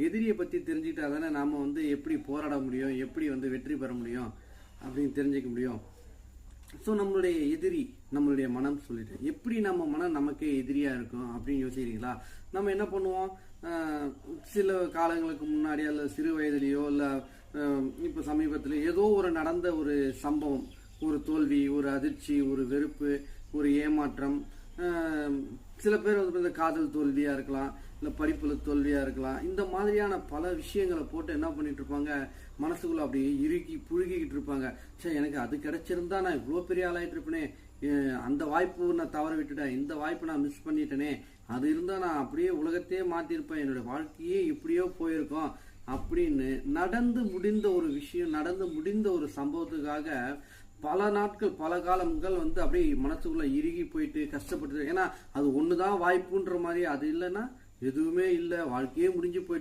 எதிரியை பற்றி தெரிஞ்சுக்கிட்டா தானே நாம் வந்து எப்படி போராட முடியும், எப்படி வந்து வெற்றி பெற முடியும் அப்படின்னு தெரிஞ்சுக்க முடியும். ஸோ நம்மளுடைய எதிரி நம்மளுடைய மனம் சொல்லிட்டு, எப்படி நம்ம மனம் நமக்கே எதிரியாக இருக்கும் அப்படின்னு யோசிக்கிறீங்களா? நம்ம என்ன பண்ணுவோம், சில காலங்களுக்கு முன்னாடி அல்ல சிறு வயதிலேயோ இல்லை இப்போ சமீபத்தில் ஏதோ ஒரு நடந்த ஒரு சம்பவம், ஒரு தோல்வி, ஒரு அதிர்ச்சி, ஒரு வெறுப்பு, ஒரு ஏமாற்றம், சில பேர் வந்து இந்த காதல் தோல்வியாக இருக்கலாம், இல்லை படிப்புல தோல்வியாக இருக்கலாம். இந்த மாதிரியான பல விஷயங்களை போட்டு என்ன பண்ணிட்டு இருப்பாங்க, மனசுக்குள்ள அப்படியே இறுக்கி புழுகிக்கிட்டு இருப்பாங்க. சரி, எனக்கு அது கிடைச்சிருந்தா நான் இவ்வளோ பெரிய ஆளாயிட்டு இருப்பேனே, அந்த வாய்ப்பு நான் தவற விட்டுட்டேன், இந்த வாய்ப்பு நான் மிஸ் பண்ணிட்டேனே, அது இருந்தால் நான் அப்படியே உலகத்தையே மாற்றிருப்பேன், என்னோட வாழ்க்கையே இப்படியோ போயிருக்கோம் அப்படின்னு நடந்து முடிந்த ஒரு விஷயம், நடந்து முடிந்த ஒரு சம்பவத்துக்காக பல நாட்கள் பல காலங்கள் வந்து அப்படியே மனசுக்குள்ள இறுகி போயிட்டு கஷ்டப்பட்டு. ஏன்னா அது ஒண்ணுதான் வாய்ப்புன்ற மாதிரி, அது இல்லைன்னா எதுவுமே இல்லை, வாழ்க்கையே முடிஞ்சு போயிட்டு